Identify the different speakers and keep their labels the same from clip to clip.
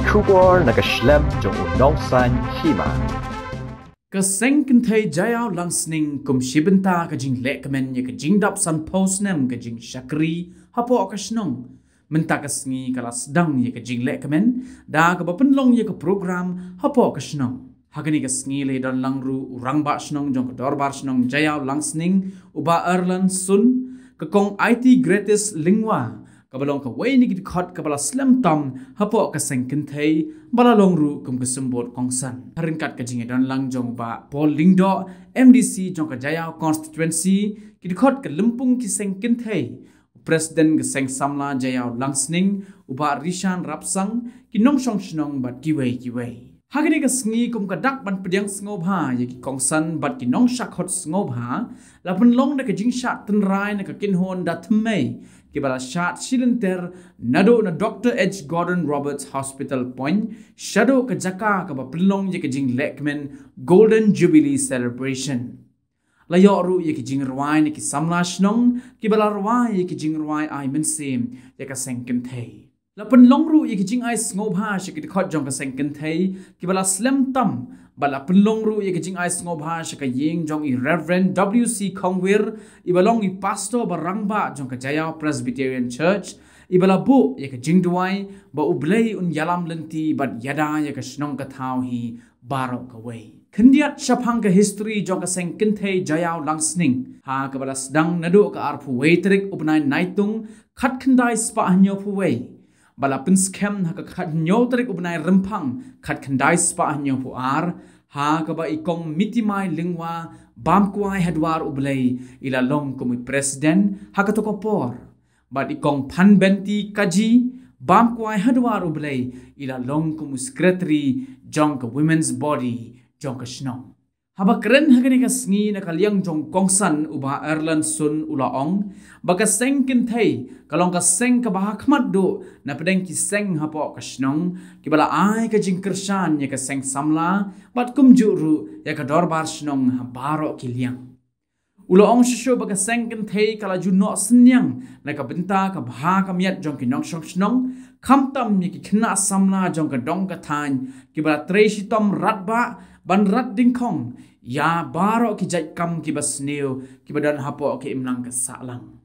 Speaker 1: Kubor na Snem jong unong san Hima.
Speaker 2: Ka Seng Kynthei Jaïaw lang Sning kum shibenta ka Jinglemen ye ka Jingdap san Snem ka Jingshakri Hapoh ka Shnong. Menta ka sngi ka lasdang ye ka Jinglemen da ka bapenlong ye ka program Hapoh ka Shnong. Hagani ka sngi le dan langru urang ba Shnong jong ka dorbar Shnong Jaïaw lang Sning uba erlan sun ka kong IT greatest lingwa. Kabalong ka way ni gidikot kabala Snem tam Hapoh ka Seng Kynthei balalong ru kum kesembot kongsan harinkat ka jinge dan lang jong ba Paul Lingdo MDC jong ka Jaïaw constituency gidikot ka lempung ki Seng Kynthei Presiden ka Seng samla Jaïaw lang Sning uba rishan rapsang ki nong shong Shnong bat kiwei hagani ka sngi kum ka dak ban pediang sngob ha ye ki kongsan bat ki nong shakhot sngob ha lapun long na ka jingshat tenrai na ka kinhon da thmei kibala shat shilenter nado na Dr. H. Gordon Roberts Hospital Point shadow ka jaka ka ba plong ye ka jing lekmen Golden Jubilee Celebration layo ru ye ka jing rwai ni ki samla Shnong kibala rwai ye ka jing rwai ai mensim ye ka Seng Kynthei la plong ru ye ka jing ai sngob ha she ki khot jong ka Seng Kynthei kibala Snem tam bala plong ru ye ka jing ai sngob ha she ka ying jong i Reverend W.C. Kongwir ibalong i pastor barangba jong ka Jaïaw Presbyterian Church ibala bu ye ka jingduai ba ublei un yalam lenti bat yada ye ka Shnong ka thau hi baro ka wei khendiat shaphang ka history jong ka Seng Kynthei Jaïaw lang Sning ha ka bala sedang nadu ka arpu weitrik upnai naitung khat khendai spa hanyo pu wei bala pinskem ha ka khat nyo trik upnai rempang khat khendai spa hanyo pu ar ha ka ba ikong mitimai lingwa bam kuai hadwar ublei ila long komi presiden ha ka to por bat ikong phan benti kaji bam kuai hadwar ublei ila long komi secretary jong ka women's body jong ka Shnong haba keren hagani ka sngi na kalyang jong kongsan uba erlan sun ulaong baka Seng Kynthei kalong ka Seng ka bahakmat do na pedeng ki Seng Hapoh ka Shnong kibala ai ka jing kershan ye ka Seng samla bat kum juru ya ka dorbar Shnong habaro kilyang ulaong shisho baka Seng Kynthei kala juno senyang na ka benta ka bah ka miat jong ki nong shong Shnong khamtam ye ki khna samla jong ka dong ka than kibala treshi tom ratba ban rat dingkong ya baro ki jai kam ki basneu ki badan Hapoh ki imlang ka salang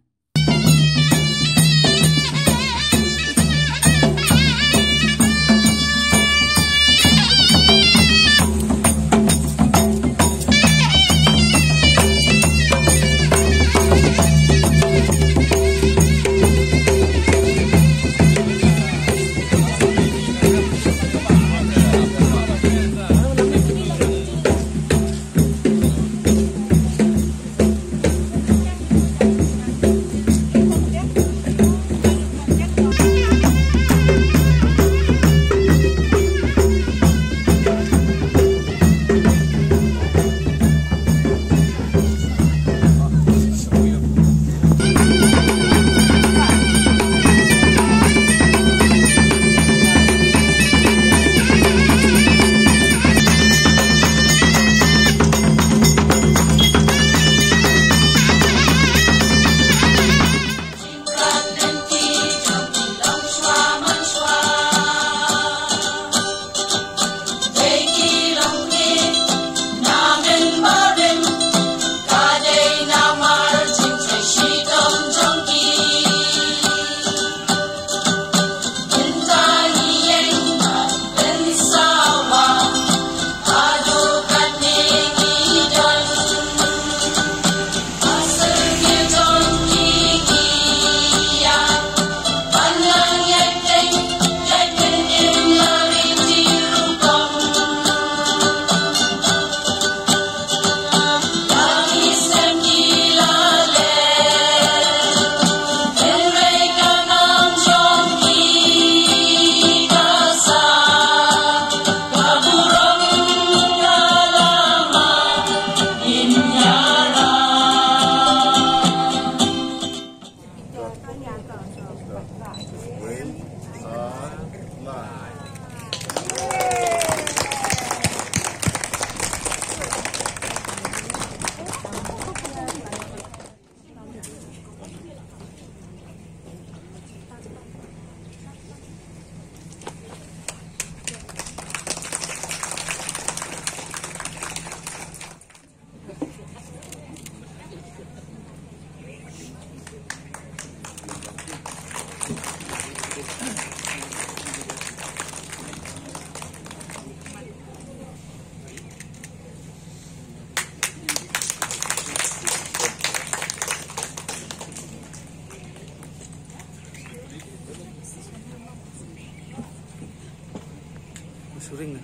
Speaker 3: suring.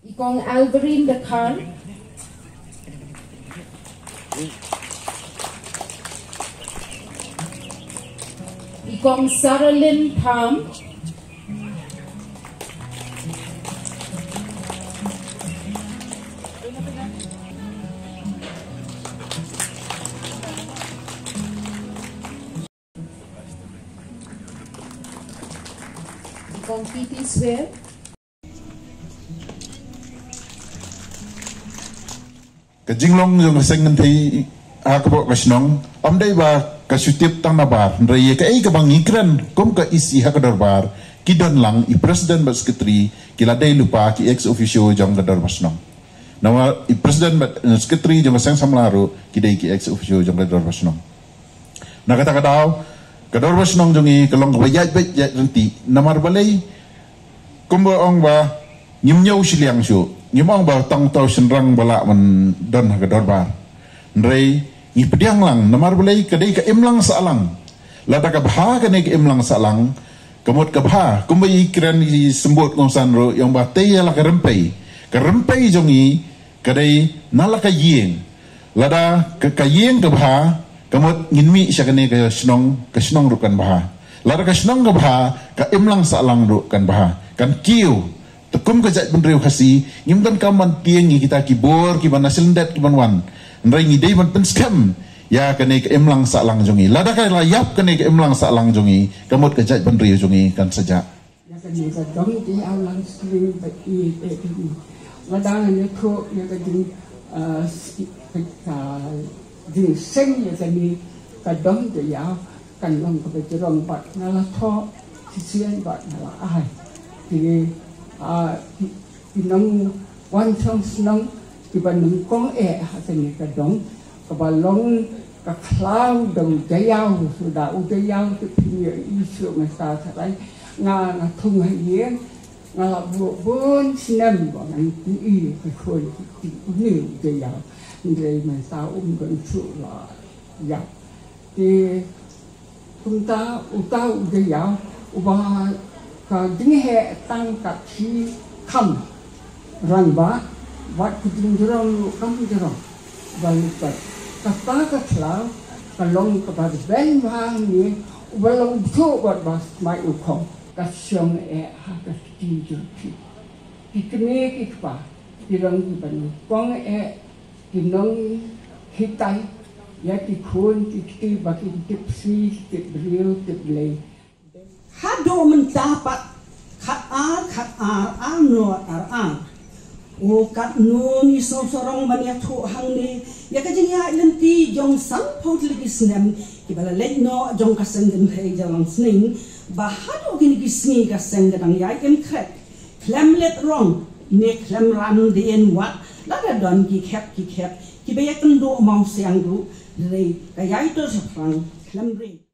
Speaker 4: Ikong Alvarin the Khan. Ikong Saralyn Palm. Ikong Kynthei Swear.
Speaker 5: Jinglong yung Seng Kynthei Hapoh Shnong amdai ba kasutip tang nabar raya ka bang ikran kom ka isi hakadorbar kidon lang i president ba sekretary kiladai lupa ki ex officio jong gador Shnong nawa i president ba sekretary jong Seng samlaro kidai ki ex officio jong gador Shnong nakata kadaw gador Shnong jongi kalong bayat bayat renti namar balai kombo ong ba nyimnyau siliang syu nyimong ba tang tau senrang bala man don gador bar ndrei ni pediang lang namar balai kadai ka imlang salang lada ka bha ka ne ka imlang salang kamot ka bha kumbai ikran i sembut ngomsan ro yang ba tei la ka rempei jongi kadai nala ka yeng lada ka yeng ka bha kamot nginmi sya ka ne ka Shnong ro kan bha lada ka Shnong ka bha ka imlang salang ro kan bha kan kiu tekum ka jat benriu khasi ngimdan ka man tieng kita kibor ki ban nasilndat ki ban wan Nrai ngidei man penskam ya kene ke emlang salang jongi lada kai layap kene ke emlang salang jongi kamut ke jat benri jongi kan saja
Speaker 6: ya kene ka dong di alang sling ba I lada ne ko ya ka ding seng ya kene ka dong de ya kan long ka jerong bat na la tho sien bat na la ai di inong wan chong snong Iban kong hasilnya kadang kebalong ke klau dong Jaïaw sudah Jaïaw tu punya isu masa sekarang ngah tung hayeng ngah buat Snem bangan ini kekon ini Jaïaw dari masa gansu lah ya di punta utau Jaïaw ubah ke jinghe tang kaki kam rangba wat kujingjurong kamjurong balikat kata ketlau kalong kepada ben bang ni balong tu buat bas mai ukong kasyong hakas tinjuki ikne ikpa dirang iban kong kinong hitai ya tikun tikti baki tipsi tibriu tiblei
Speaker 7: hado mendapat khat no ar o kat no ni sorong mania thu hang ni ya ka jingya lenti jong sang phot legi Snem ki bala le no jong ka Seng Kynthei jalang sning ba hado gini ki sngi ka Seng gadang ya em khat klem let rong ne klem ran de en wat la da don ki khep ki be ya kan do mau siang ru re ka ya to sa frang klem re